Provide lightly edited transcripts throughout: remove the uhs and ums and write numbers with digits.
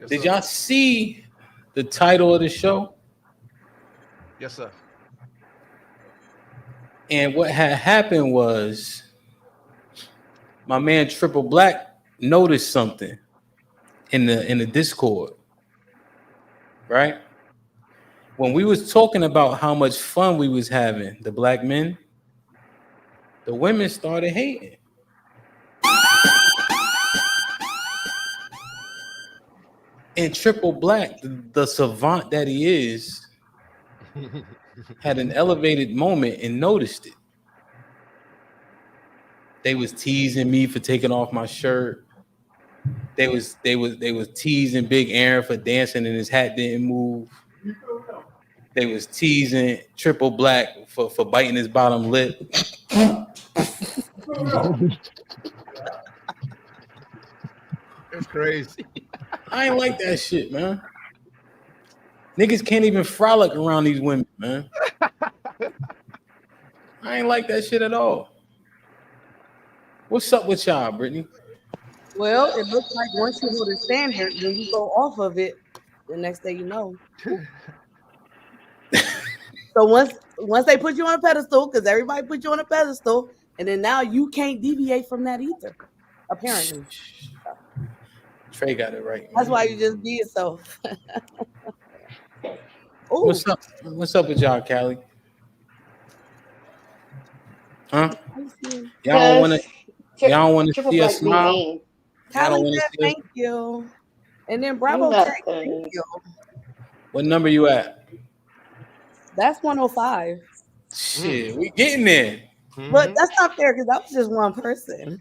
Yes, Did sir. y'all see the title of the show? Yes, sir. And what had happened was my man Triple Black noticed something in the Discord, right? When we was talking about how much fun we was having, the black men, the women started hating. And Triple Black, the savant that he is, had an elevated moment and noticed it. They was teasing me for taking off my shirt. They was teasing Big Aaron for dancing and his hat didn't move. They was teasing Triple Black for biting his bottom lip. It's crazy. I ain't like that shit, man. Niggas can't even frolic around these women, man. I ain't like that shit at all. What's up with y'all, Brittany? Well, it looks like once you hold a standard, when you go off of it, the next day you know. So once they put you on a pedestal, because everybody put you on a pedestal, and then now you can't deviate from that either. Apparently, Trey got it right. that's Man. why you just be yourself. Ooh, What's up? What's up with y'all, Callie? Huh? Y'all don't want to. Y'all don't want to Triple see Black us be smile. mean. Y'all don't Callie want to said see us. thank you, and then Bravo said thank Nothing. you. What number you at? That's 105. Shit, we getting there. But that's not fair because that was just one person.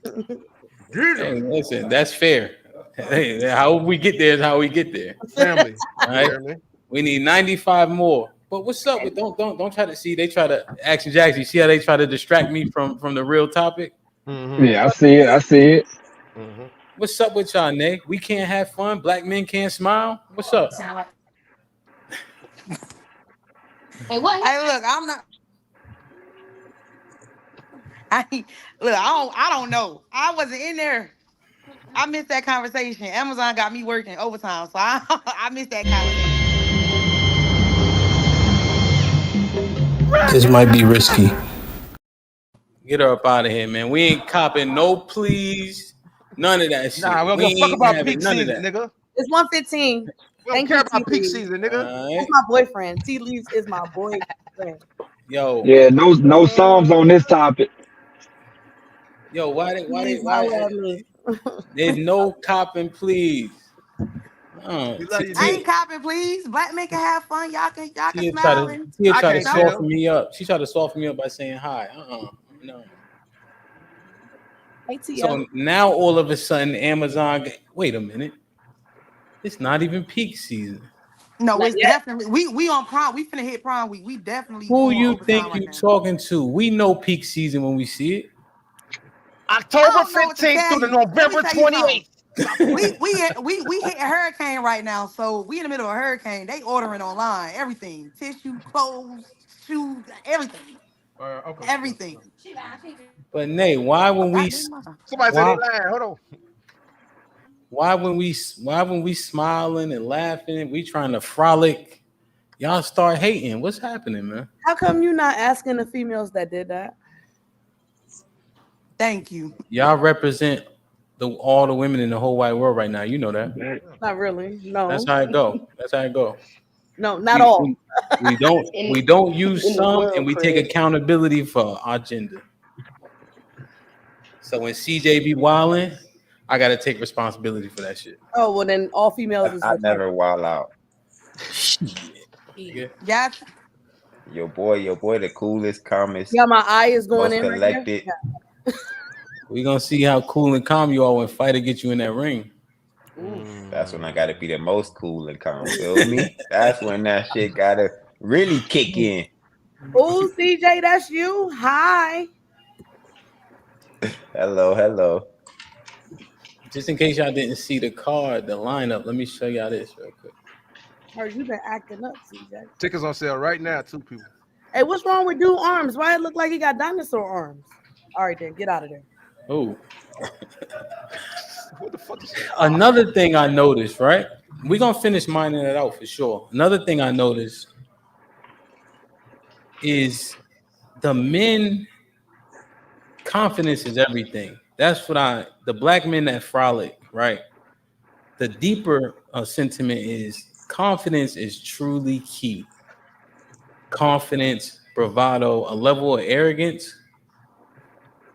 Hey, listen, that's fair. Hey, how we get there is how we get there. Family. All right. Family. We need 95 more. But what's up with don't try to see they try to Action Jacks, you see how they try to distract me from the real topic? Yeah, I see it. I see it. What's up with y'all, Nate? We can't have fun. Black men can't smile. What's up? Hey, what? Hey, look, I'm not. I don't know. I wasn't in there. I missed that conversation. Amazon got me working overtime, so I missed that conversation. This might be risky. Get her up out of here, man. We ain't copping no please. None of that shit. Nah, we don't We give a fuck ain't about having peak none of season, that. nigga. It's 115. We don't Thank care you, about peak T. season, nigga. All That's right. my boyfriend. T. Leaves is my boyfriend. Yo, Yeah, no psalms on this topic. Please holler at me. there's no copping, please. We love you, I nigga. ain't copping, please. Black men can have fun. Y'all can Tia smile and I try to can't tell. soften me up. She tried to soften me up by saying hi. No. Hey, Tia. So now all of a sudden, Amazon. Wait a minute. It's not even peak season. no, Not it's yet. definitely we on prom. We finna hit prom week. We definitely Who going you overtime think right you now. talking to? We know peak season when we see it. I October don't know what to 15th tell through the you. Let me November tell you something. 28th. We hit a hurricane right now, so we in the middle of a hurricane. They ordering online everything: tissue, clothes, shoes, everything, Okay. everything. But Nate, why when we Somebody said they why lying. Hold on. why when we smiling and laughing, we trying to frolic, y'all start hating. What's happening, man? How come you not asking the females that did that? Thank you. Y'all represent all the women in the whole wide world right now. You know that. Not really. No. That's how it go. That's how it go. No, not all. We don't use in the some world, and we take Craig. accountability for our gender. So when CJ be wilding, I gotta take responsibility for that shit. Oh, well then all females is I never wild out. Nigga. Yes. Your boy, the coolest, calmest, Yeah, my eye is going most in right there. collected. Yeah. We gonna see how cool and calm you are when fighter get you in that ring. That's when I gotta be the most cool and calm. Feel me? That's when that shit gotta really kick in. Oh, CJ, that's you. Hi. Hello. Just in case y'all didn't see the card, the lineup, let me show y'all this real quick. Heard you been acting up, CJ. Tickets on sale right now, too, people. Hey, what's wrong with dude arms? Why it look like he got dinosaur arms? All right, then get out of there. Oh, What the fuck is that? another thing I noticed, right? we're gonna finish mining it out for sure. Another thing I noticed is the men confidence is everything. That's what the black men that frolic, right? The deeper sentiment is confidence is truly key. Confidence, bravado, a level of arrogance.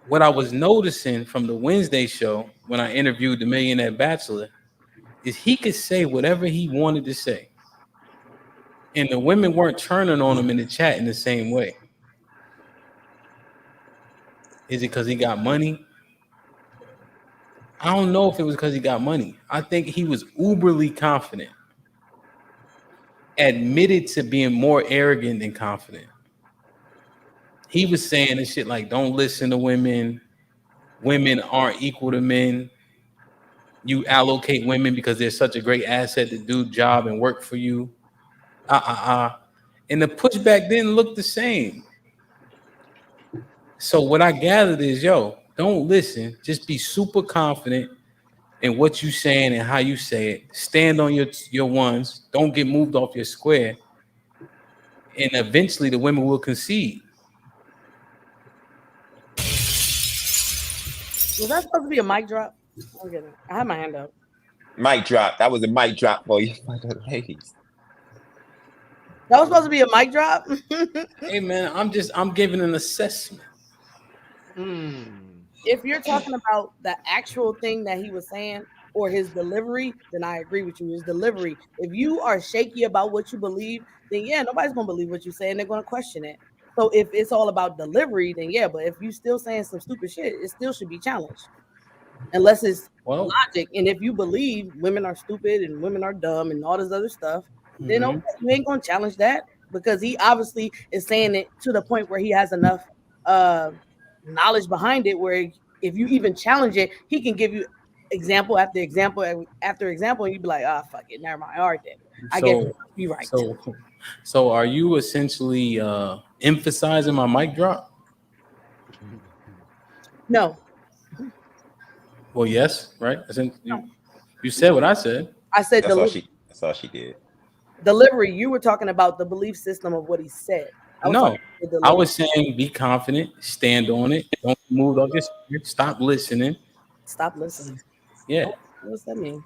What I was noticing from the Wednesday show when I interviewed the Millionaire Bachelor is he could say whatever he wanted to say. And the women weren't turning on him in the chat in the same way. Is it because he got money? I don't know if it was because he got money. I think he was uberly confident, admitted to being more arrogant than confident. He was saying this shit like, don't listen to women. Women aren't equal to men. You allocate women because they're such a great asset to do job and work for you. And the pushback didn't look the same. So what I gathered is, don't listen. Just be super confident in what you're saying and how you say it. Stand on your ones. Don't get moved off your square. And eventually the women will concede. Was that supposed to be a mic drop? I had my hand up. Mic drop. That was a mic drop for you, ladies. That was supposed to be a mic drop. Hey man, I'm giving an assessment. If you're talking about the actual thing that he was saying or his delivery, then I agree with you. His delivery. If you are shaky about what you believe, then yeah, nobody's gonna believe what you say and they're gonna question it. So if it's all about delivery, then yeah, but if you still saying some stupid shit, it still should be challenged. Unless it's logic. And if you believe women are stupid and women are dumb and all this other stuff, then okay, you ain't gonna challenge that because he obviously is saying it to the point where he has enough knowledge behind it where if you even challenge it, he can give you example after example after example, and you'd be like, fuck it, never mind. All right then. I guess you're right. So are you essentially emphasizing my mic drop? No. Well, yes, right? You said what I said. I said that's all she did. Delivery. You were talking about the belief system of what he said. I was saying be confident, stand on it, don't move off your spirit, stop listening. Stop listening. Yeah. What's that mean?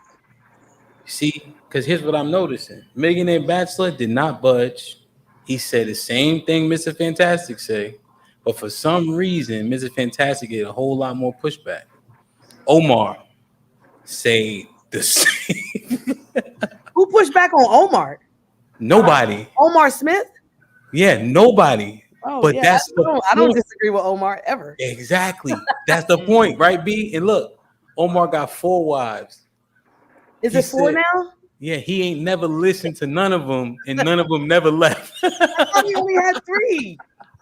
See, because here's what I'm noticing. Millionaire Bachelor did not budge. He said the same thing Mr. Fantastic say, but for some reason, Mr. Fantastic get a whole lot more pushback. Omar say the same. Who pushed back on Omar? Nobody. Omar Smith? Yeah, nobody. Oh, but yeah, that's I don't disagree with Omar ever. Exactly. That's the point, right, B? And look, Omar got 4 wives. Is it 4 now? Yeah, he ain't never listened to none of them, and none of them never left. I thought he only had 3.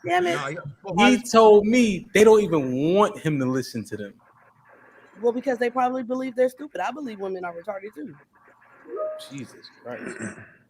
Damn it. He told me they don't even want him to listen to them. Well, because they probably believe they're stupid. I believe women are retarded too. Jesus Christ.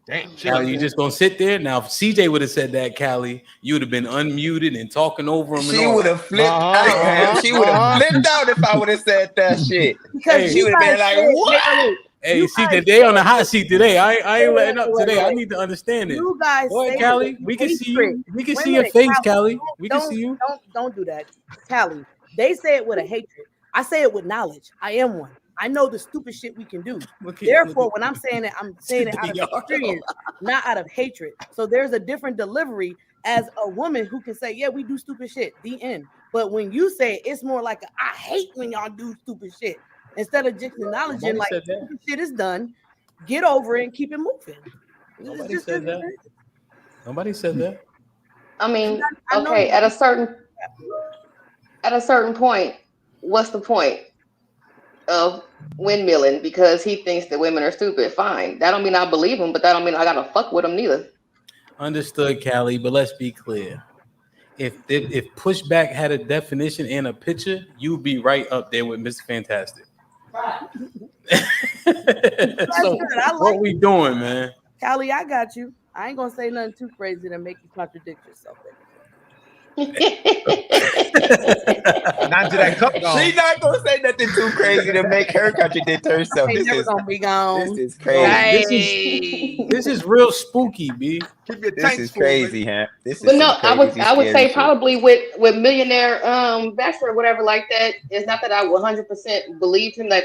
Damn, Callie, you just gonna sit there? Now, if CJ would have said that, Callie, you would have been unmuted and talking over him. She would have flipped out. She would have flipped out if I would have said that shit. Because she would have been like, "What?" Hey, CJ, they on the hot seat today. I ain't letting up today. I need to understand it. You guys, go ahead, Callie. We can see you. We can see your face, Callie. We can see you. Don't do that, Callie. They say it with a hatred. I say it with knowledge. I am one. I know the stupid shit we can do. Therefore, when I'm saying it out of experience, not out of hatred. So there's a different delivery as a woman who can say, yeah, we do stupid shit, the end. But when you say it, it's more like I hate when y'all do stupid shit. Instead of just acknowledging like stupid shit is done, get over it and keep it moving. Nobody said that. Nobody said that. I mean, okay, at a certain point, what's the point of windmilling because he thinks that women are stupid? Fine. That don't mean I believe him, but that don't mean I gotta fuck with him neither. Understood, Callie, but let's be clear. If pushback had a definition and a picture, you'd be right up there with Mr. Fantastic. Right. So what we doing, man? Callie, I got you. I ain't gonna say nothing too crazy to make you contradict yourself. Not to that cup gone. She's not gonna say nothing too crazy to make her contradict herself. They This never is gonna be gone. this is crazy. Hey. This is real spooky, B. Keep your This tanks is full, crazy, baby. huh? This is But no, some crazy, I would scary say shit. probably with millionaire Bachelor or whatever like that. It's not that I 100% believe him that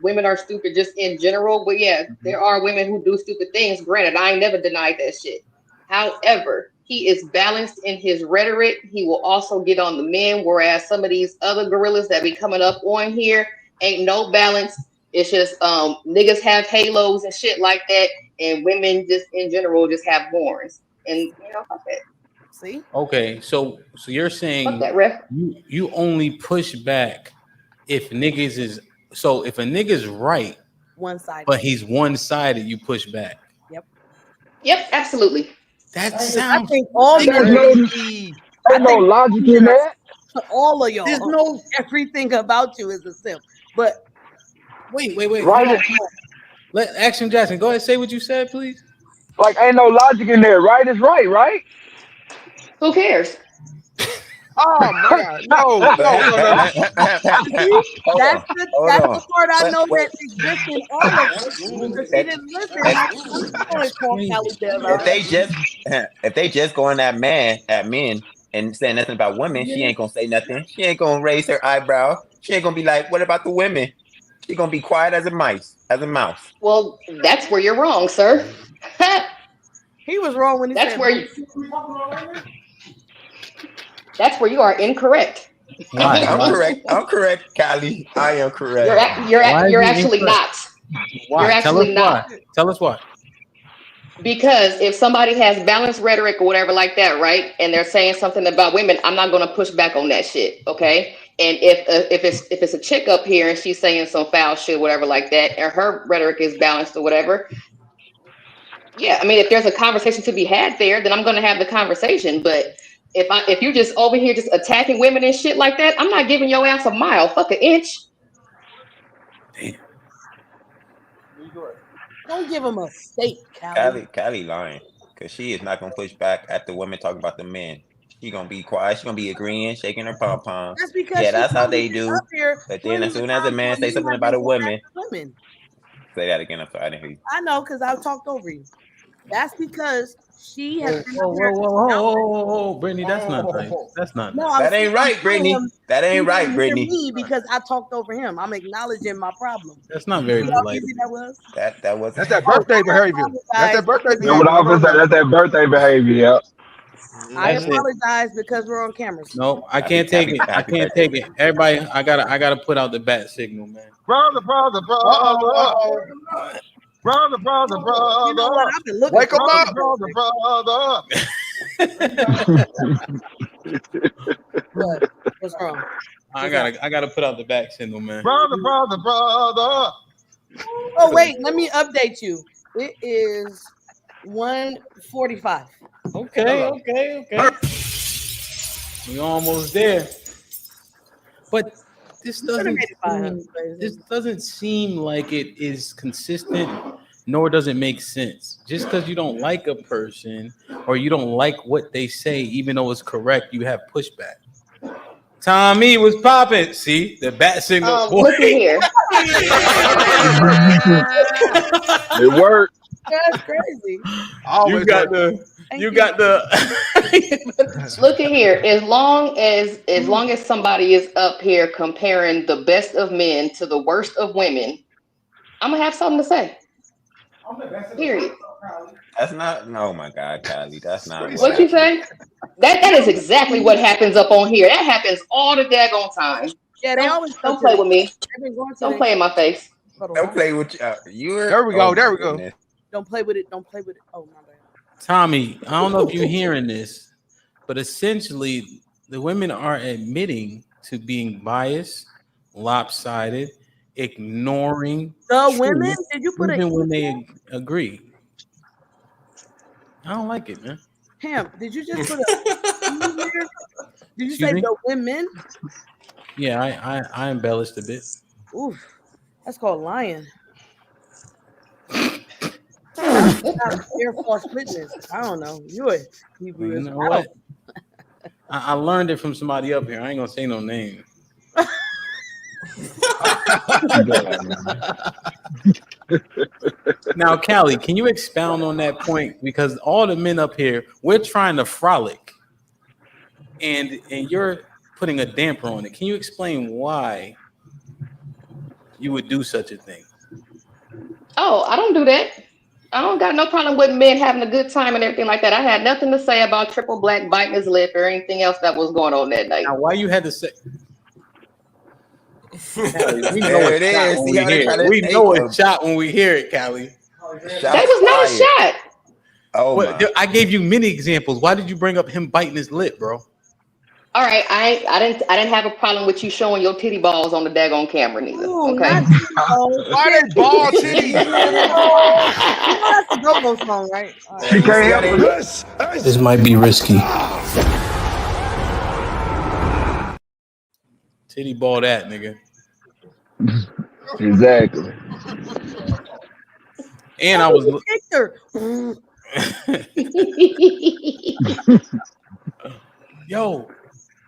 women are stupid just in general. But yeah, there are women who do stupid things. Granted, I ain't never denied that shit. However, he is balanced in his rhetoric. He will also get on the men, whereas some of these other gorillas that be coming up on here ain't no balance. It's just niggas have halos and shit like that, and women just in general just have horns. And fuck that. See? Okay, so you're Fuck saying that, ref. you only push back if niggas is so if a nigga's right, One side. but he's one sided, you push back. Yep, absolutely. That I sounds think all There's men, no logic in that. all of y'all, there's no everything about you is a simp. But wait. Right? hold on. Let Action Jackson go ahead, say what you said, please. Like, ain't no logic in there. Right is right, right? Who cares? Oh man, no. that's the Hold that's on. the part I know Wait. that exists in all of us. But she didn't listen. I'm going to call Callie Bear. If they just going at men and saying nothing about women, she ain't gonna say nothing. She ain't gonna raise her eyebrow. She ain't gonna be like, "What about the women?" She gonna be quiet as a mouse. Well, that's where you're wrong, sir. He was wrong when he That's said where you are incorrect. Why? I'm correct, Callie. I am correct. You're actually not. Why? You're actually not. Tell us why. Because if somebody has balanced rhetoric or whatever like that, right, and they're saying something about women, I'm not going to push back on that shit, okay? And if it's a chick up here and she's saying some foul shit, whatever like that, and her rhetoric is balanced or whatever, yeah, I mean, if there's a conversation to be had there, then I'm going to have the conversation. But if you're just over here just attacking women and shit like that, I'm not giving your ass a mile, fuck an inch. Damn. don't give him a steak, Callie. Callie lying because she is not gonna push back at the women talking about the men. She gonna be quiet. She gonna be agreeing, shaking her pom pom. That's because Yeah, she that's how probably they been do. up here But then as plenty of soon as a times man when say you something have about been a going woman, after women. say that again. I'm sorry, I didn't hear you. I know because I talked over you. That's because she has been up here. Whoa, Brittany, that's not nice. That's not No, nice. I'm That ain't right, telling Brittany. him That he ain't right, didn't hear Brittany. me because I talked over him. I'm acknowledging my problem. That's not very See how polite. easy that was? That was That's that birthday behavior. That's that birthday Yeah, what behavior. I was that's that birthday behavior. Yeah. I That's it. apologize because we're on camera. No, I can't take it. I happy can't birthday, take it. Everybody, I gotta put out the bat signal, man. Brother. You know what? I've been looking. Wake 'em up. What? What's wrong? I gotta put out the back signal, man. Brother. Oh wait, let me update you. It is 1:45. Okay. We almost there. But this doesn't seem like it is consistent, nor does it make sense. Just because you don't like a person or you don't like what they say, even though it's correct, you have pushback. Tommy was popping. See the bat signal. Look at here. It worked. That's crazy. You got the. Look at here. As long as somebody is up here comparing the best of men to the worst of women, I'm gonna have something to say. Period. That's not. Oh my God, Callie. That's not What you say? That is exactly what happens up on here. That happens all the daggone time. Yeah, they always Don't play with me. Don't play in my face. Don't play with you. There we go. Don't play with it. Don't play with it. Oh my bad. Tommy, I don't know if you're hearing this, but essentially the women are admitting to being biased, lopsided, ignoring the women. Did you put even when they agree? I don't like it, man. Hemp, did you just put a Did you say the women? Yeah, I embellished a bit. Oof, that's called lying. Air Force witness. I don't know. You're Hebrew. You know what? I learned it from somebody up here. I ain't gonna say no name. Now, Callie, can you expound on that point? Because all the men up here, we're trying to frolic, and you're putting a damper on it. Can you explain why you would do such a thing? Oh, I don't do that. I don't got no problem with men having a good time and everything like that. I had nothing to say about Triple Black biting his lip or anything else that was going on that night. Now, why you had to say? Callie, we know There it's it shot is. when See we how they hear try it. to We take know them. it's shot when we hear it, Callie. That was not a shot. Oh But my. I gave you many examples. Why did you bring up him biting his lip, bro? All right, I didn't have a problem with you showing your titty balls on the daggone camera neither. Ooh, Okay. not Why they ball titties? That's a go-go song, right? All right. She You see can't how help they it. This might be risky. Titty ball that, nigga. Exactly. And I was kicked her. Yo,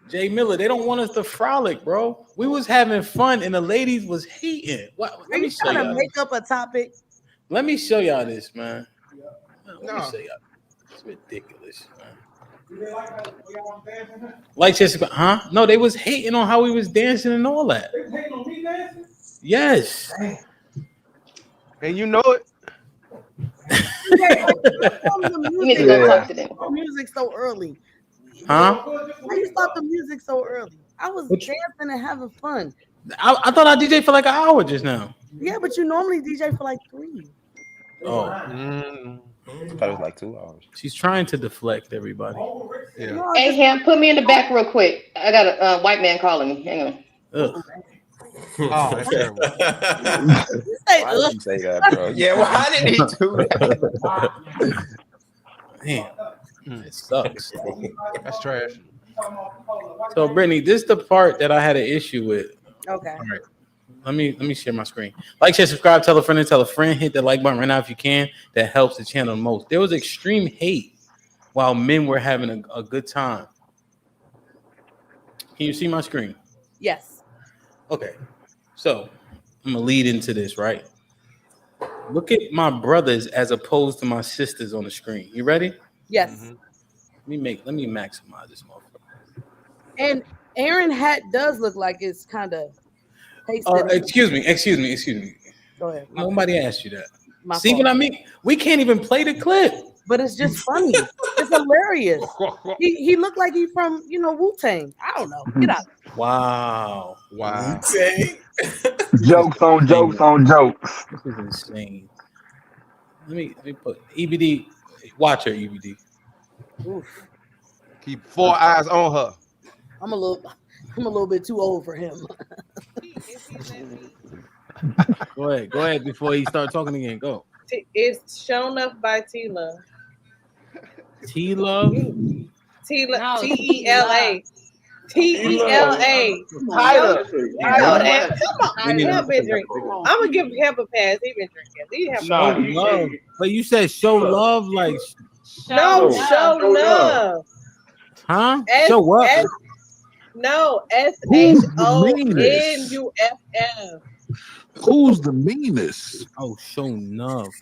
Jay Miller, they don't want us to frolic, bro. We was having fun and the ladies was hating. What? Are Let you me show trying to y'all. make up a topic? Let me show y'all this, man. Let me No. show y'all. It's ridiculous, man. Like Jessica, huh? No, they was hating on how we was dancing and all that. They hating on me dancing? Yes. And you know it. You need to go talk to them. The music so early. Huh? Why you stop the music so early? I was dancing and having fun. I thought I DJ for like an hour just now. Yeah, but you normally DJ for like 3. Oh, I thought it was like 2 hours. she's trying to deflect everybody. Yeah. No, Hey, Ham, put me in the back real quick. I got a white man calling me. Hang on. Ugh. Oh, that's terrible. you say, Why did you say that, bro? Yeah, why did he do that? Man, it sucks. That's trash. So, Brittany, this is the part that I had an issue with. okay. All right. Let me share my screen. Like, share, subscribe, tell a friend, and tell a friend. Hit the like button right now if you can. That helps the channel the most. There was extreme hate while men were having a good time. Can you see my screen? Yes. Okay. So I'm gonna lead into this, right? Look at my brothers as opposed to my sisters on the screen. You ready? Yes. Mm-hmm. Let me maximize this motherfucker. And Aaron hat does look like it's kind of pasted. Excuse me. Go ahead. Nobody asked you that. My See fault. what I mean? We can't even play the clip. But it's just funny. It's hilarious. He looked like he from Wu-Tang. I don't know. Get out. Wow. Wow. Jokes on jokes on jokes. This is insane. Let me put EBD. Watch her, EBD. Oof. Keep 4 eyes on her. I'm a little bit too old for him. Go ahead before he start talking again. Go. It's shown up by T-Love. T-Love? T-Love. T-E-L-A. T-E-L-A. Tyler. Come on. Hell been drinking. I'm going to give him a pass. He been drinking. He have Show love. But you said show love like No, show love. huh? Show what? No, Who's the SHONUFF. Who's the meanest? Oh, show love.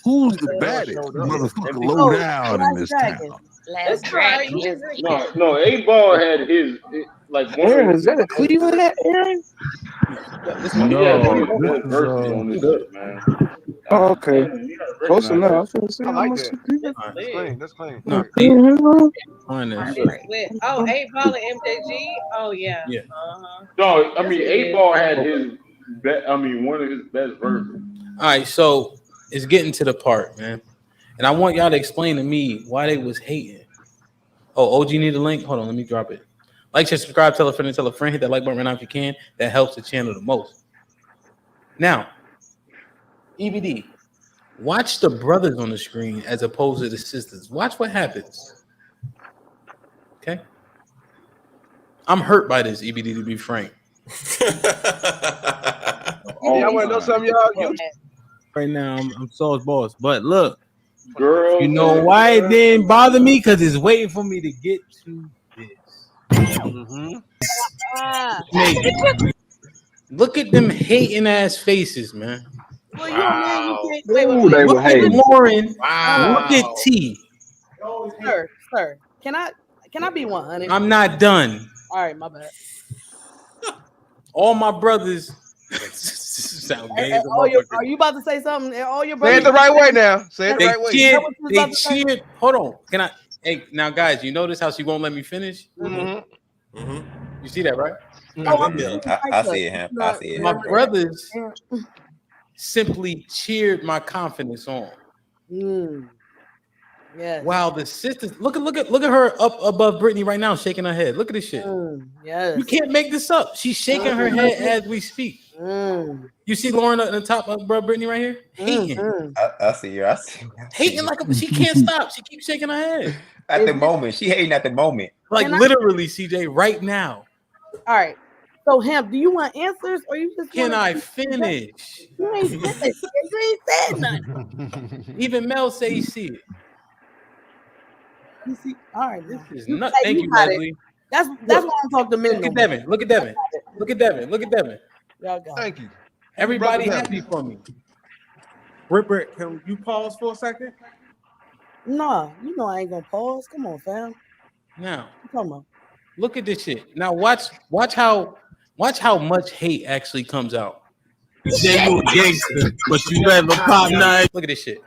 Who's the baddest motherfucker low down in this town? That's right. No, 8-Ball had his like one. Aaron, is that a Cleveland hat, Aaron? No, his verses on this shit, man. Oh, okay. Close enough. I like that. That's clean. No, Oh, 8-Ball and MJG. Oh yeah. Yeah. No, I mean 8-Ball had his. One of his best verses. All right, so it's getting to the part, man, and I want y'all to explain to me why they was hating. Oh, OG need a link. Hold on, let me drop it. Like, share, subscribe, tell a friend, and tell a friend. Hit that like button right now if you can. That helps the channel the most. Now, EBD, watch the brothers on the screen as opposed to the sisters. Watch what happens. Okay, I'm hurt by this, EBD, to be frank. I want to know something, y'all. Right now, I'm Saul's boss. But look, Girl, you know why it didn't bother me? Because it's waiting for me to get to this. Mm-hmm. Look at them hating ass faces, man. Well, you a man, you can't. Ooh, they were Look at hating. Lauren. Wow. Look at T. Sir, can I be 100? I'm not done. All right, my bad. All my brothers sound gay as a Are you about to say something? All your brothers. Say it the right way now. Say it the right way. They cheered. Hold on. Can I? Hey, now, guys, you notice how she won't let me finish? Mm-hmm. You see that, right? I see it, I see it. My brothers simply cheered my confidence on. Yes. Wow, the sisters. Look at her up above Brittany right now, shaking her head. Look at this shit. Yes. You can't make this up. She's shaking her head as we speak. You see Lauren at the top above Brittany right here? Hating. I see her. I see her. Hating like she can't stop. She keeps shaking her head. At the moment. She hating at the moment. Like literally, CJ, right now. All right. So, Hemp, do you want answers or you just Can I finish? You ain't finished. You ain't said nothing. Even Mel say he see it. You see? All right. This is nuts. Thank you, Leslie. That's why I'm talking to men. Look at Devin. Look at Devin. Look at Devin. Look at Devin. Thank you. Everybody happy for me. Ripper, can you pause for a second? Nah, you know I ain't gonna pause. Come on, fam. Now, come on. Look at this shit. Now watch how much hate actually comes out. Say you a gangster, but you never pop nine. Look at this shit.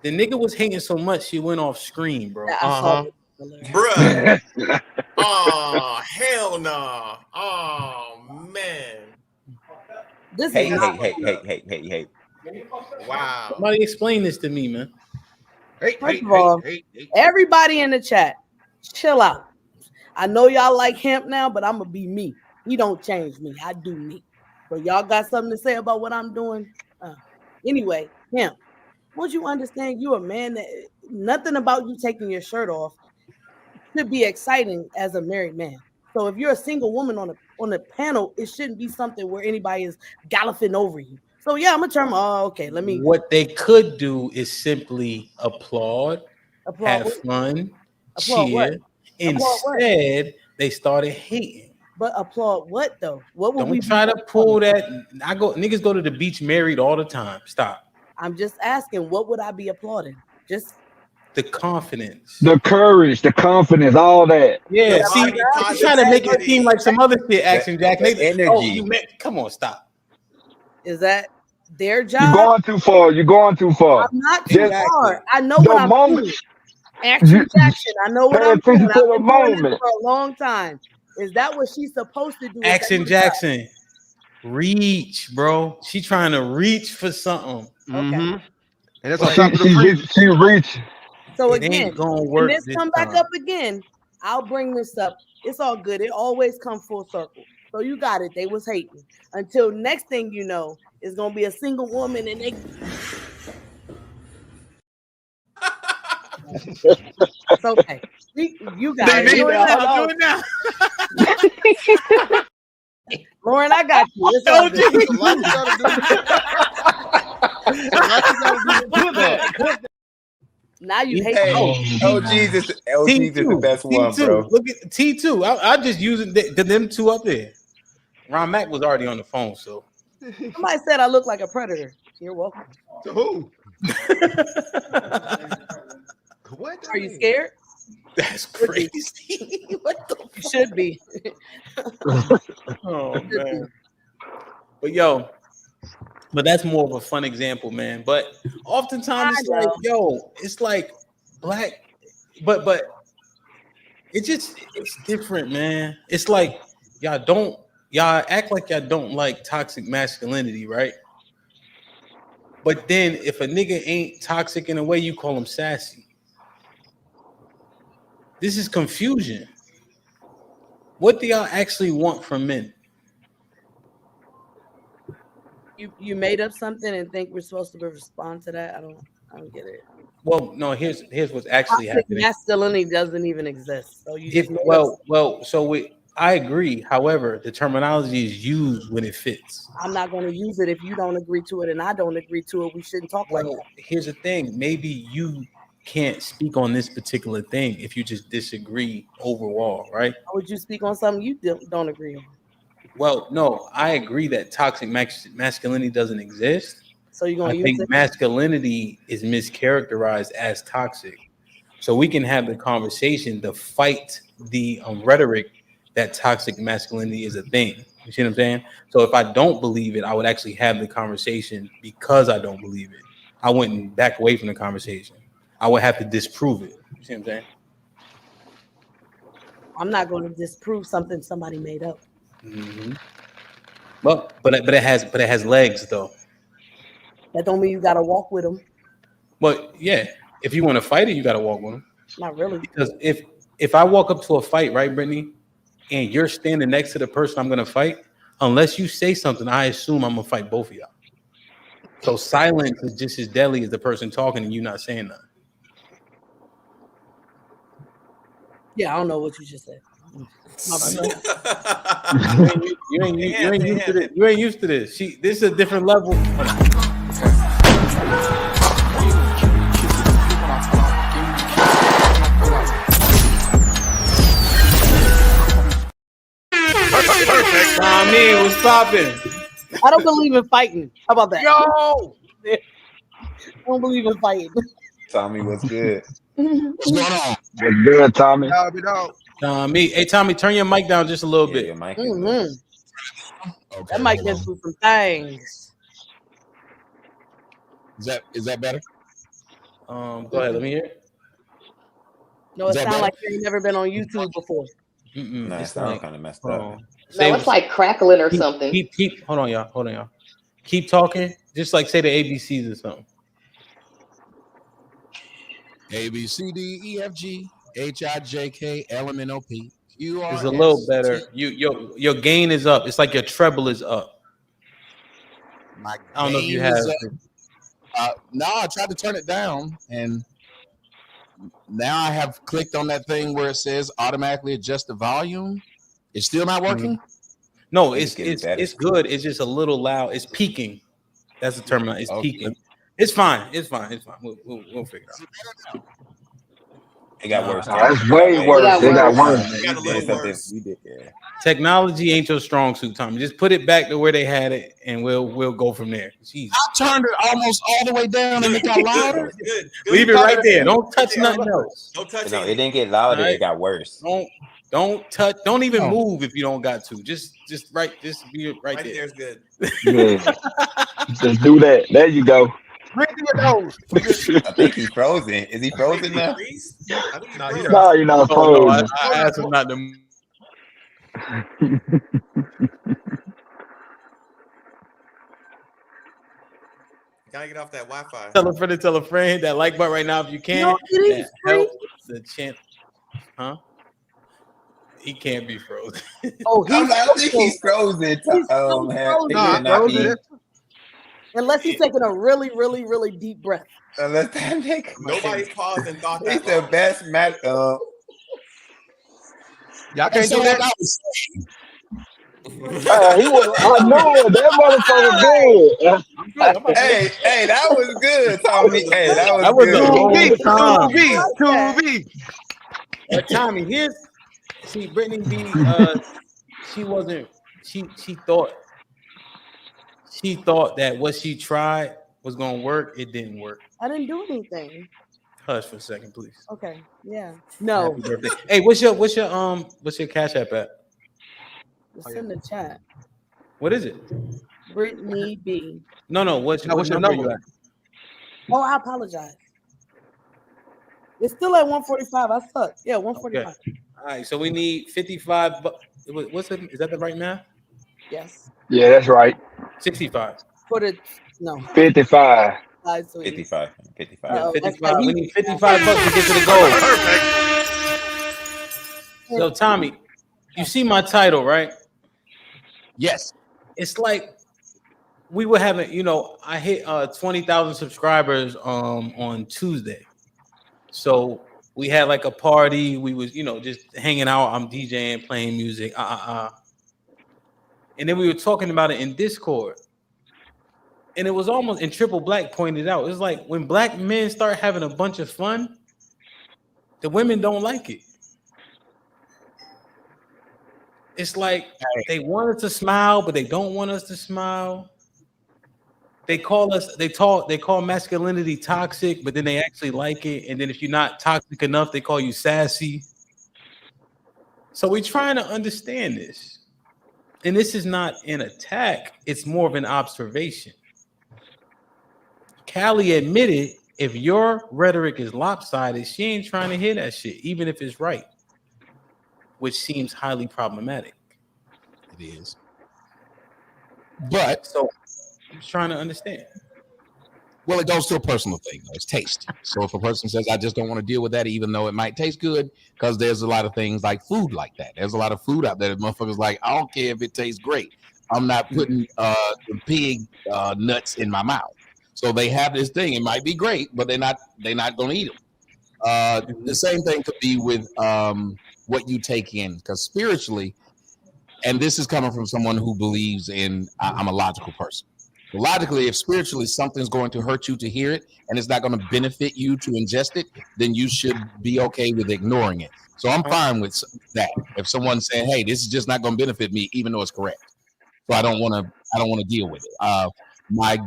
The nigga was hating so much she went off screen, bro. Bruh. Oh, hell no. Oh, man. This Hey. Wow. Somebody explain this to me, man. First of all, everybody in the chat, chill out. I know y'all like Hemp now, but I'm gonna be me. He don't change me. I do me. So y'all got something to say about what I'm doing? Anyway, Hemp, once you understand you a man that nothing about you taking your shirt off should be exciting as a married man. So if you're a single woman on the panel, it shouldn't be something where anybody is galloping over you. So yeah, I'm gonna turn my okay. Let me. What they could do is simply applaud have fun, cheer. What? Instead, they started hating. But applaud what though? What would Don't we try to pull that? Niggas go to the beach married all the time. Stop. I'm just asking, what would I be applauding? Just the confidence, the courage, the confidence, all that. Yeah, see, you trying to make it seem like some other shit, Action Jack. Energy. Come on, stop. Is that their job? You're going too far. You're going too far. I'm not too far. I know what I'm doing. Action Jackson. I know what I'm doing. I've been doing this for a long time. Is that what she's supposed to do? Action Jackson. Reach, bro. She trying to reach for something. Mm-hmm. And that's on top of the she reach. So again, when this come back up again, I'll bring this up. It's all good. It always comes full circle. So you got it. They was hating. Until next thing you know, it's gonna be a single woman and they it's okay. You got it. Do it now. Lauren, I got you. It's all good. Now you hate Jesus. LG's is the best one, bro. Look at T2. I just using them two up there. Ron Mack was already on the phone, so somebody said I look like a predator. You're welcome. To who? What? Are you scared? That's crazy. What the you should be. Oh man. But that's more of a fun example, man. But oftentimes it's like black, but it's different, man. It's like y'all act like y'all don't like toxic masculinity, right? But then if a nigga ain't toxic in a way, you call him sassy. This is confusion. What do y'all actually want from men? You made up something and think we're supposed to respond to that? I don't get it. Well, no. Here's what's actually happening. Masculinity doesn't even exist. So you just I agree. However, the terminology is used when it fits. I'm not going to use it if you don't agree to it and I don't agree to it. We shouldn't talk like that. Here's the thing. Maybe you can't speak on this particular thing if you just disagree overall, right? How would you speak on something you don't agree on? Well, no, I agree that toxic masculinity doesn't exist. So you're I gonna use think it? masculinity is mischaracterized as toxic. So we can have the conversation to fight the rhetoric that toxic masculinity is a thing. You see what I'm saying? So if I don't believe it, I would actually have the conversation because I don't believe it. I wouldn't back away from the conversation. I would have to disprove it. You see what I'm saying? I'm not going to disprove something somebody made up. Mm-hmm. Well, but it has legs though. That don't mean you got to walk with them. But yeah, if you want to fight it, you got to walk with them. Not really. Because if I walk up to a fight, right, Brittany, and you're standing next to the person I'm going to fight, unless you say something, I assume I'm going to fight both of y'all. So silence is just as deadly as the person talking and you not saying nothing. Yeah, I don't know what you just said. You ain't used to this. You ain't used to this. This is a different level. What's popping? I don't believe in fighting. How about that? Yo, I don't believe in fighting. Tommy, what's good? What's going on? What's good, Tommy? Tommy, hey Tommy, turn your mic down just a little bit. Your mic Okay, that might get through some things. Is that better? Go ahead, let me hear it. No, it sounds like you've never been on YouTube before. No, it sounds kind of messed up. No, it's like crackling or something. Keep hold on, y'all. Keep talking. Just like say the ABCs or something. A B C D E F G H I J K L M N O P Q R. It's a little better. Your gain is up. It's like your treble is up. My I don't know if you have. No, I tried to turn it down, and now I have clicked on that thing where it says automatically adjust the volume. It's still not working. No, it's good. It's just a little loud. It's peaking. That's the term. It's peaking. It's fine. We'll figure it out. It got worse. That's way worse. It got worse. We got a little worse. We did, yeah. Technology ain't your strong suit, Tommy. Just put it back to where they had it, and we'll go from there. Jeez. I turned it almost all the way down, and it got louder. Good. Leave it right there. Don't touch nothing else. Don't touch it. No, it didn't get louder. Right. It got worse. Don't touch. Don't even move if you don't got to. Just be right there. There's good. Yeah. Just do that. There you go. Breathe through your nose. I think he's frozen. Is he frozen now? No, you're not frozen. I asked him not to. Gotta get off that Wi-Fi. Tell a friend that like button right now if you can. No, it is help the chance. Huh? He can't be frozen. Oh, I think he's frozen. Unless he's taking a really, really, really deep breath. Unless that nigga. Nobody paused and thought that. He's the best match. Y'all can't do that. He was. I know that motherfucker good. Hey, that was good, Tommy. Hey, that was good. 2B. Tommy, see Brittany B. She thought that what she tried was gonna work. It didn't work. I didn't do anything. Hush for a second, please. Okay. Yeah. No. Happy birthday. Hey, what's your Cash App at? It's in the chat. What is it? Brittany B. No. What's your number? You at? Oh, I apologize. It's still at 145. I suck. Yeah, 145. Okay. All right. So we need 55. What's it? Is that the right math? Yes. Yeah, that's right. 65. Put it. No. 55. 55. 55. We need $55 to get to the goal. So Tommy, you see my title, right? Yes. It's like we were having, I hit 20,000 subscribers on Tuesday. So we had like a party. We was, just hanging out. I'm DJing, playing music. And then we were talking about it in Discord. And it was almost, and Triple Black pointed out, it's like when black men start having a bunch of fun, The women don't like it. It's like they want us to smile, but they don't want us to smile. They call masculinity toxic, but then they actually like it. And then if you're not toxic enough, they call you sassy. So we're trying to understand this. And this is not an attack, it's more of an observation. Callie admitted if your rhetoric is lopsided, she ain't trying to hear that shit, even if it's right, which seems highly problematic. It is. But so I'm trying to understand. Well, it goes to a personal thing, though. It's taste. So if a person says, I just don't want to deal with that, even though it might taste good, because there's a lot of things like food like that. There's a lot of food out there that motherfuckers like, I don't care if it tastes great. I'm not putting the pig nuts in my mouth. So they have this thing. It might be great, but they're not going to eat them. The same thing could be with what you take in, because spiritually, and this is coming from someone who believes in, I'm a logical person. Logically, if spiritually something's going to hurt you to hear it and it's not going to benefit you to ingest it, then you should be okay with ignoring it. So I'm fine with that. If someone's saying, "Hey, this is just not going to benefit me," even though it's correct, so I don't want to deal with it. My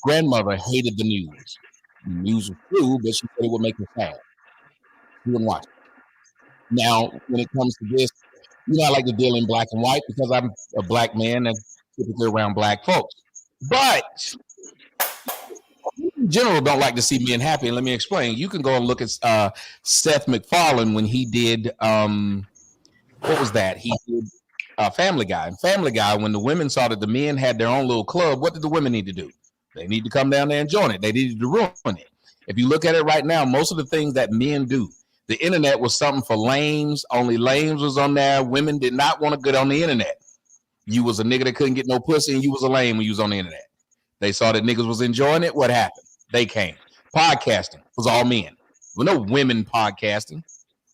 grandmother hated the news. The news was true, but she said it would make her sad. She wouldn't watch it. Now, when it comes to this, I like to deal in black and white because I'm a black man and typically around black folks. But in general, don't like to see men happy. And let me explain. You can go and look at Seth MacFarlane when he did what was that? He did Family Guy. And Family Guy, when the women saw that the men had their own little club, what did the women need to do? They need to come down there and join it. They needed to ruin it. If you look at it right now, most of the things that men do, the internet was something for lames. Only lames was on there. Women did not want to get on the internet. You was a nigga that couldn't get no pussy, and you was a lame when you was on the internet. They saw that niggas was enjoying it. What happened? They came. Podcasting was all men. There were no women podcasting.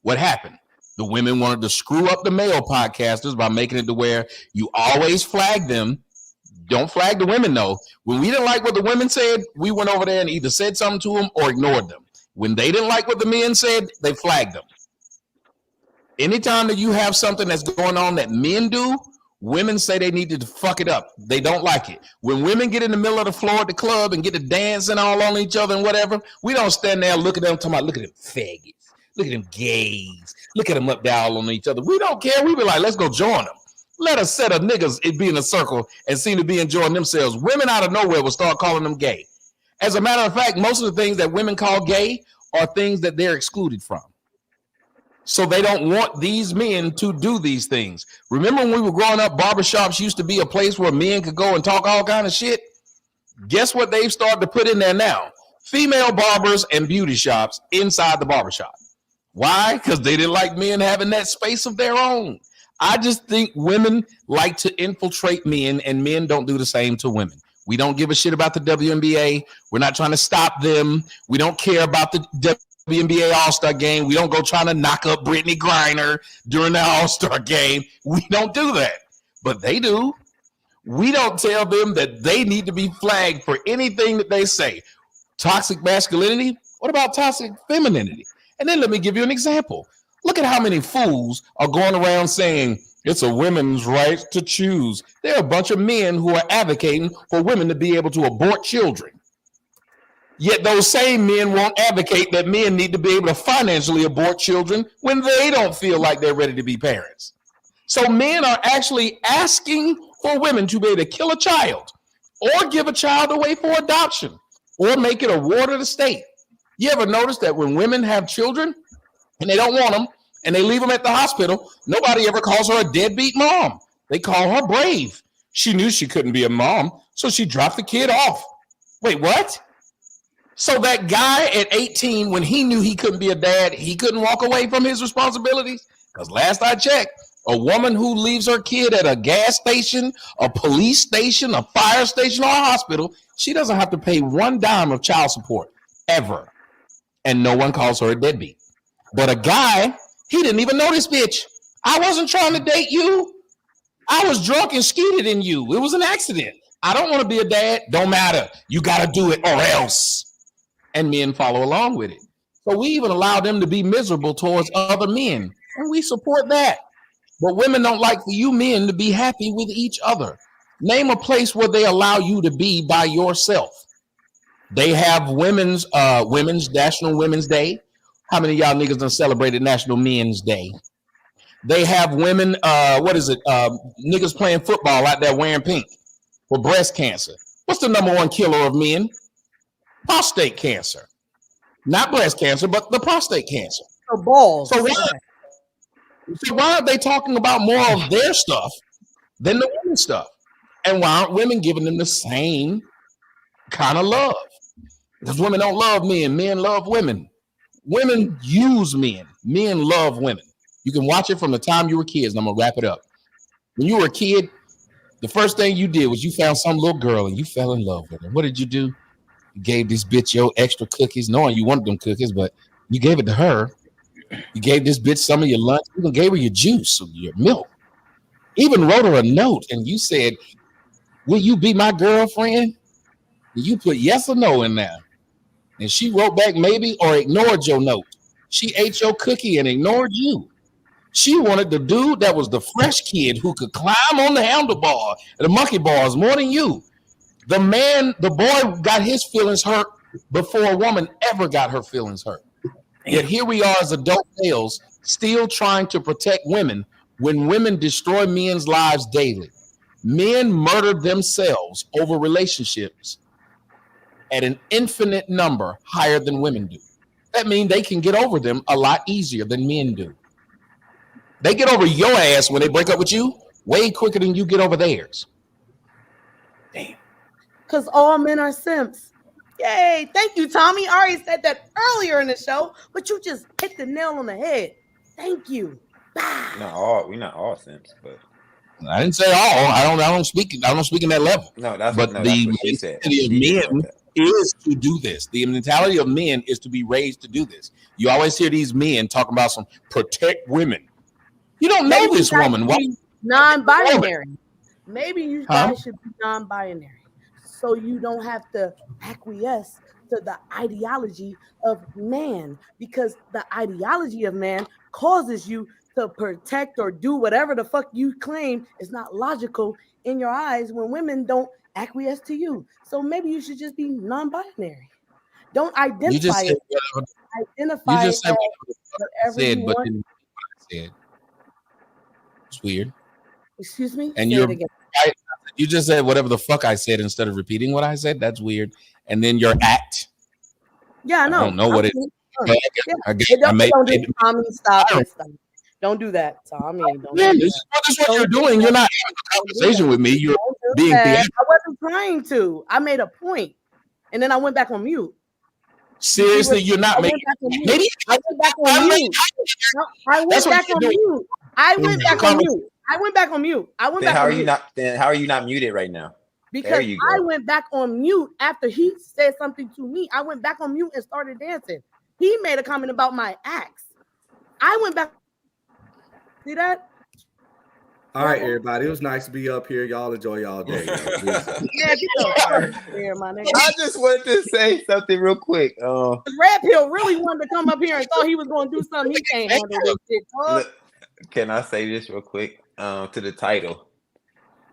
What happened? The women wanted to screw up the male podcasters by making it to where you always flag them. Don't flag the women, though. When we didn't like what the women said, we went over there and either said something to them or ignored them. When they didn't like what the men said, they flagged them. Anytime that you have something that's going on that men do, women say they need to fuck it up. They don't like it. When women get in the middle of the floor at the club and get to dancing all on each other and whatever, we don't stand there and look at them talking about, look at them faggots, look at them gays, look at them up there all on each other. We don't care. We be like, let's go join them. Let a set of niggas be in a circle and seem to be enjoying themselves. Women out of nowhere will start calling them gay. As a matter of fact, most of the things that women call gay are things that they're excluded from. So they don't want these men to do these things. Remember when we were growing up, barbershops used to be a place where men could go and talk all kind of shit? Guess what they've started to put in there now? Female barbers and beauty shops inside the barbershop. Why? Because they didn't like men having that space of their own. I just think women like to infiltrate men, and men don't do the same to women. We don't give a shit about the WNBA. We're not trying to stop them. We don't care about the WNBA All-Star game. We don't go trying to knock up Brittany Griner during the All-Star game. We don't do that. But they do. We don't tell them that they need to be flagged for anything that they say. Toxic masculinity? What about toxic femininity? And then let me give you an example. Look at how many fools are going around saying it's a women's right to choose. There are a bunch of men who are advocating for women to be able to abort children. Yet those same men won't advocate that men need to be able to financially abort children when they don't feel like they're ready to be parents. So men are actually asking for women to be able to kill a child or give a child away for adoption or make it a ward of the state. You ever notice that when women have children and they don't want them and they leave them at the hospital, nobody ever calls her a deadbeat mom. They call her brave. She knew she couldn't be a mom, so she dropped the kid off. Wait, what? So that guy at 18, when he knew he couldn't be a dad, he couldn't walk away from his responsibilities? Because last I checked, a woman who leaves her kid at a gas station, a police station, a fire station, or a hospital, she doesn't have to pay one dime of child support, ever. And no one calls her a deadbeat. But a guy, he didn't even know this bitch. I wasn't trying to date you. I was drunk and skeeted in you. It was an accident. I don't want to be a dad. Don't matter. You got to do it or else. And men follow along with it. So we even allow them to be miserable towards other men, and we support that. But women don't like for you men to be happy with each other. Name a place where they allow you to be by yourself. They have women's National Women's Day. How many of y'all niggas done celebrated National Men's Day? They have women, niggas playing football out there wearing pink for breast cancer. What's the number one killer of men? Prostate cancer. Not breast cancer, but the prostate cancer. So balls. So why are they talking about more of their stuff than the women's stuff? And why aren't women giving them the same kind of love? Because women don't love men. Men love women. Women use men. Men love women. You can watch it from the time you were kids, and I'm going to wrap it up. When you were a kid, the first thing you did was you found some little girl and you fell in love with her. What did you do? You gave this bitch your extra cookies, knowing you wanted them cookies, but you gave it to her. You gave this bitch some of your lunch. You even gave her your juice or your milk. Even wrote her a note, and you said, will you be my girlfriend? And you put yes or no in there. And she wrote back maybe or ignored your note. She ate your cookie and ignored you. She wanted the dude that was the fresh kid who could climb on the handlebar, the monkey bars, more than you. The boy got his feelings hurt before a woman ever got her feelings hurt. Yet here we are as adult males still trying to protect women when women destroy men's lives daily. Men murder themselves over relationships at an infinite number higher than women do. That means they can get over them a lot easier than men do. They get over your ass when they break up with you way quicker than you get over theirs. Damn. Because all men are simps. Yay. Thank you, Tommy. I already said that earlier in the show, but you just hit the nail on the head. Thank you. We're not all simps, but I didn't say all. I don't speak in that level. No, that's but what the she said. mentality of men is to do this. The mentality of men is to be raised to do this. You always hear these men talking about some protect women. You don't know this woman. Why? Non-binary. Maybe you guys should be non-binary, so you don't have to acquiesce to the ideology of man, because the ideology of man causes you to protect or do whatever the fuck you claim is not logical in your eyes when women don't acquiesce to you. So maybe you should just be non-binary. Don't identify it. Identify it as whatever you want. But then said. It's weird. Excuse me? And you just said whatever the fuck I said instead of repeating what I said. That's weird. And then your act. Yeah, I know. I don't know what it is. Don't do that, Tommy. This is what you're doing. You're not having a conversation with me. You're being I wasn't trying to. I made a point, and then I went back on mute. Seriously, you're not making. Maybe I went back on mute. I went back on mute. I went back on mute. Then how are you not muted right now? Because I went back on mute after he said something to me. I went back on mute and started dancing. He made a comment about my acts. I went back. See that? All right, everybody. It was nice to be up here. Y'all enjoy y'all day. Yeah, here, my nigga. I just wanted to say something real quick. Red Pill really wanted to come up here and thought he was going to do something. He can't handle this shit. Look, can I say this real quick? To the title.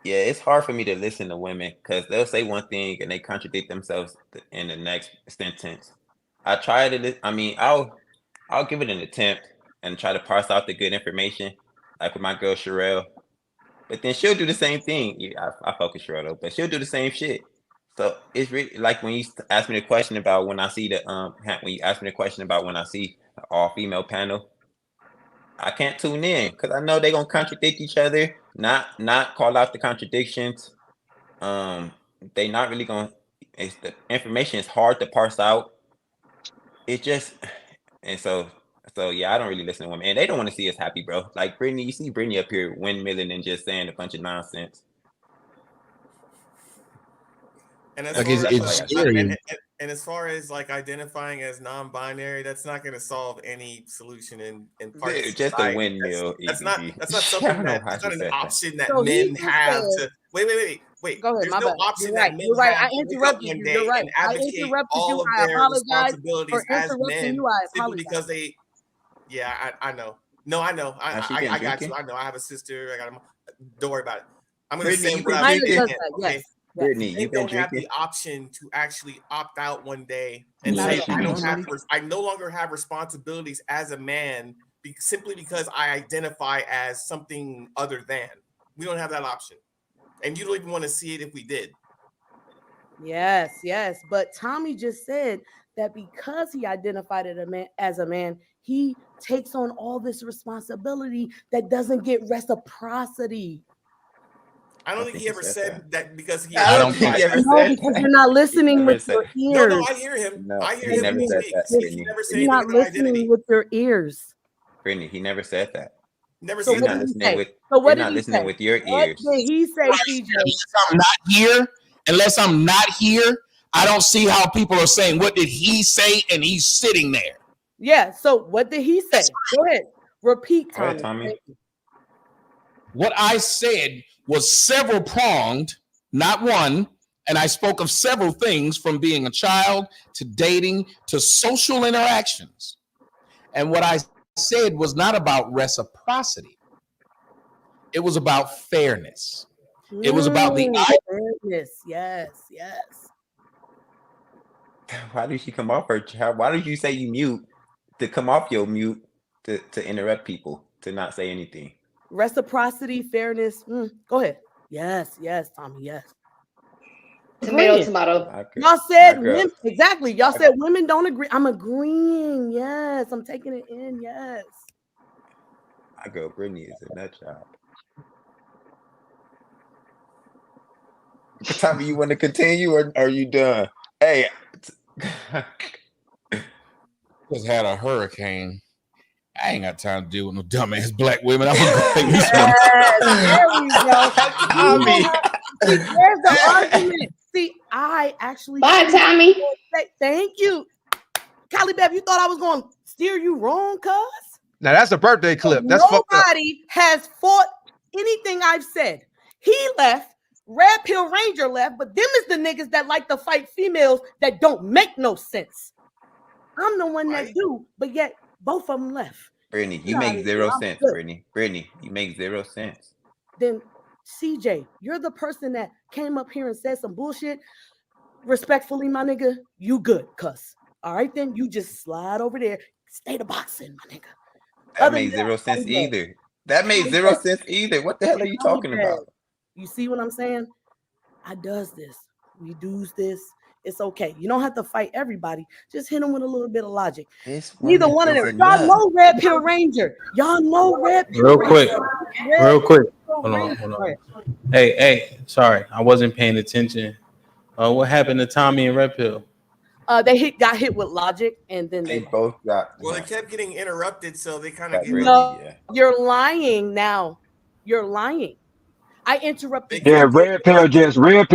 Yeah, it's hard for me to listen to women because they'll say one thing and they contradict themselves in the next sentence. I try to. I'll give it an attempt and try to parse out the good information, like with my girl Sherelle. But then she'll do the same thing. Yeah, I focus Sherelle though, but she'll do the same shit. So it's really like when you ask me the question about when I see the all-female panel, I can't tune in because I know they're gonna contradict each other, not call out the contradictions. They not really gonna. It's the information is hard to parse out. It just so yeah, I don't really listen to women, and they don't want to see us happy, bro. Like Brittany, you see Brittany up here windmilling and just saying a bunch of nonsense. And as, like as far as like identifying as non-binary, that's not going to solve any solution in parts. Dude, just a windmill. That's not something that's not an option that men have to. Wait, Go ahead. there's My no bad. option You're that right. men You're right. have I to wake up interrupted one you. You're day right. and I advocate interrupted you. all of I their apologize for responsibilities as interrupting men you. I simply apologize. because they. Yeah, I know. No, I know. She I been got you. drinking. I know. I have a sister. I got a. Don't worry about it. I'm gonna Brittany, say you what been I've been Mine drinking. does saying. that. Okay, Yes. Yes. Brittany, you men been don't have drinking. the option to actually opt out one day and Yeah, say she I be don't have drinking. I no longer have responsibilities as a man simply because I identify as something other than. We don't have that option, and you don't even want to see it if we did. Yes, yes. But Tommy just said that because he identified as a man, he takes on all this responsibility that doesn't get reciprocity. I don't I think think he he ever said said that. that because he I I don't don't think identifies he think. ever as. No, said because that. you're not He listening never with said. your No, ears. I hear him. No, I hear he him never when he said that, speaks. You're, He Brittany. never said you're anything not about listening identity. with your ears. Brittany, he never said that. Never So You're said what not did that. he listening say? with. So You're what did not he listening say? with your What ears. did he say, CJ? Unless I'm not here, I don't see how people are saying, what did he say? And he's sitting there. Yeah. So what did he say? Go ahead. Repeat, Go ahead, Tommy. Tommy. Thank you. What I said was several pronged, not one. And I spoke of several things from being a child to dating to social interactions. And what I said was not about reciprocity, it was about fairness. It was about the Fairness. Yes. Yes. Why did she come off her? Why did you say you mute to come off your mute to interrupt people to not say anything? Reciprocity, fairness. Go ahead. Yes. Yes, Tommy. Yes. Tomato, Agreeing. tomato. Y'all My said girl. women exactly. Y'all said women don't agree. I'm agreeing. Yes, I'm taking it in. Yes. My girl Brittany is a nut job. Tommy, you want to continue or are you done? Hey. Just had a hurricane. I ain't got time to deal with no dumbass black women. I'm gonna go take me some. There we go. Tommy. See, there's the argument. See, I actually. Bye, Tommy. Thank you, Callie Bev. You thought I was going to steer you wrong, cuz? Now that's a birthday clip. That's fucked up. Nobody has fought anything I've said. He left. Red Pill Ranger left, but them is the niggas that like to fight females that don't make no sense. I'm the one that do, but yet both of them left. Brittany, you make zero sense, Brittany. Brittany, you make zero sense. Then CJ, you're the person that came up here and said some bullshit. Respectfully, my nigga, you good, cuss. All right, then you just slide over there. Stay the boxing, my nigga. That made zero sense either. That made zero sense either. What the hell are you talking about? You see what I'm saying? I does this. We does this. It's okay. You don't have to fight everybody. Just hit them with a little bit of logic. Neither one of them. Y'all know Red Pill Ranger. Y'all know Red Pill Real Ranger. quick. Real quick. Hold on. Hey, sorry. I wasn't paying attention. What happened to Tommy and Red Pill? They got hit with logic, and then they both got. Well, they kept getting interrupted, so they kind of gave no. You're lying now. You're lying. I interrupted. Yeah, Red Pill just left.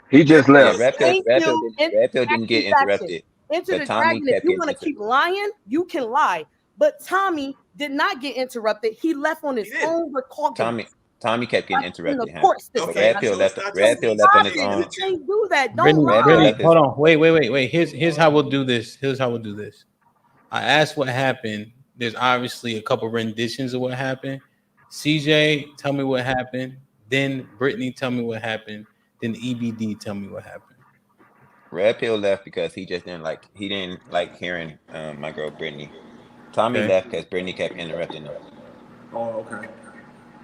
He just left. Red Pill didn't get interrupted. Enter the Tommy dragon. If you kept want to keep lying, you can lie. But Tommy did not get interrupted. He left on his own recording. Tommy kept getting interrupted. Red Pill left on his own. You can't do that. Brittany, Don't lie. Brittany, hold on. Wait. Here's how we'll do this. I asked what happened. There's obviously a couple renditions of what happened. CJ, tell me what happened. Then Brittany, tell me what happened. Then EBD, tell me what happened. Red Pill left because he didn't like hearing my girl Brittany. Tommy left because Brittany kept interrupting him. Oh, okay.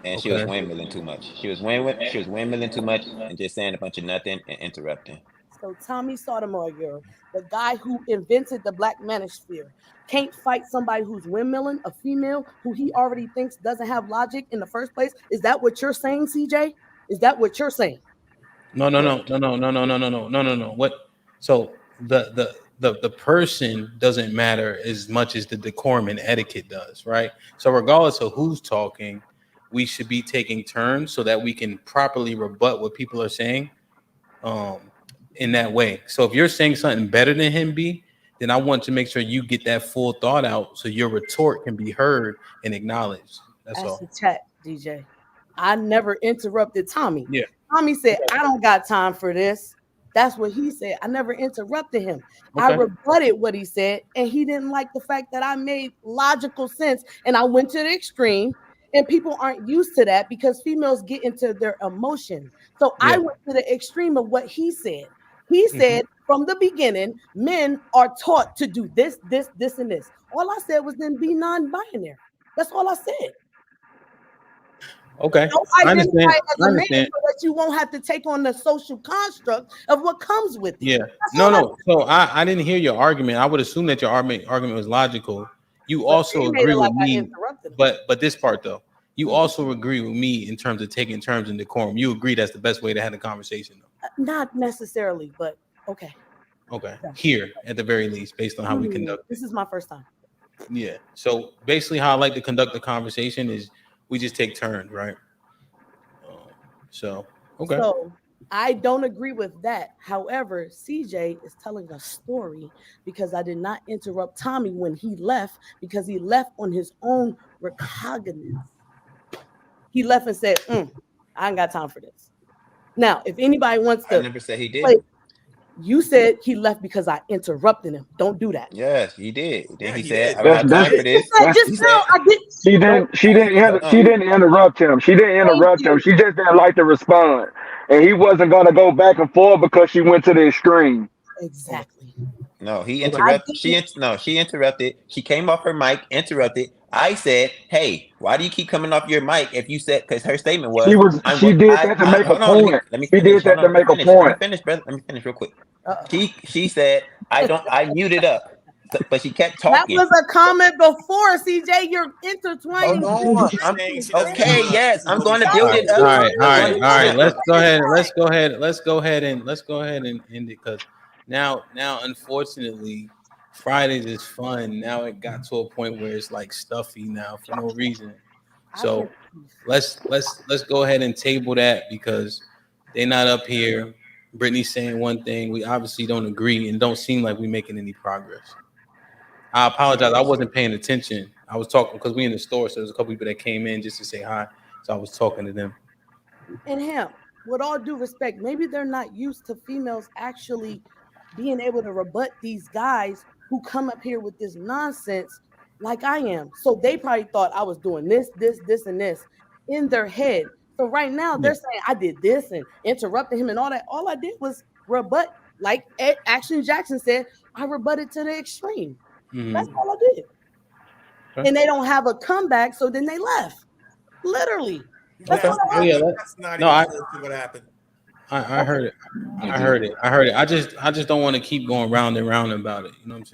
And she was windmilling too much. She was windmilling too much and just saying a bunch of nothing and interrupting. So Tommy Sotomayor, the guy who invented the Black Manosphere, can't fight somebody who's windmilling, a female who he already thinks doesn't have logic in the first place. Is that what you're saying, CJ? Is that what you're saying? No. What? So the person doesn't matter as much as the decorum and etiquette does, right? So regardless of who's talking, we should be taking turns so that we can properly rebut what people are saying in that way. So if you're saying something better than him, B, then I want to make sure you get that full thought out so your retort can be heard and acknowledged. That's all. The chat, DJ. I never interrupted Tommy. Yeah. Tommy said, I don't got time for this. That's what he said. I never interrupted him. I Okay. rebutted what he said, and he didn't like the fact that I made logical sense, and I went to the extreme, and people aren't used to that because females get into their emotion. So I Yeah. went to the extreme of what he said. He said from the beginning, men are taught to do this, this, this, and this. All I said was then be non-binary. That's all I said. Okay. Don't I identify understand. as I a man understand. so that you won't have to take on the social construct of what comes with it. Yeah. That's No, all I no. So I didn't hear your argument. I would assume that your argument was logical. You But also they made agree it like with I me, interrupted them. but this part though, you also agree with me in terms of taking terms in decorum. You agree that's the best way to have the conversation, though. Not necessarily, but okay. Okay. Yeah. Here, at the very least, based on how we conduct. This is my first time. Yeah. So basically, how I like to conduct the conversation is we just take turns, right? So okay. So I don't agree with that. However, CJ is telling a story because I did not interrupt Tommy when he left because he left on his own recognizance. He left and said, I ain't got time for this. Now, if anybody wants to, I never said he did. You said he left because I interrupted him. Don't do that. Yes, he did. Then Yeah, he he said, did. "I don't have time for this." Just now, I did. She didn't interrupt him. She didn't interrupt him. She just didn't like to respond, and he wasn't gonna go back and forth because she went to the extreme. Exactly. No, he interrupted. She interrupted. She came off her mic, interrupted. I said, "Hey, why do you keep coming off your mic?" If you said, because her statement was, She did that to make a hold on, point. let me She finish. did that to make a Let me point. finish, brother. Let me finish real quick. She said, I muted up, but she kept talking. That was a comment before, CJ. You're intertwining. Hold on. Okay, yes, I'm going to build it up. All right. Let's go ahead and end it because now, unfortunately, Fridays is fun. Now it got to a point where it's like stuffy now for no reason. So let's go ahead and table that because they're not up here. Brittany's saying one thing. We obviously don't agree and don't seem like we're making any progress. I apologize. I wasn't paying attention. I was talking because we in the store, so there's a couple people that came in just to say hi. So I was talking to them. And him, with all due respect, maybe they're not used to females actually being able to rebut these guys who come up here with this nonsense like I am. So they probably thought I was doing this, and this in their head. So right now they're saying I did this and interrupted him and all that. All I did was rebut, like Action Jackson said, I rebutted to the extreme. That's all I did. Okay. And they don't have a comeback, so then they left. Literally. That's what what happened. I heard it. I heard it. I just don't want to keep going round and round about it. You know what I'm saying?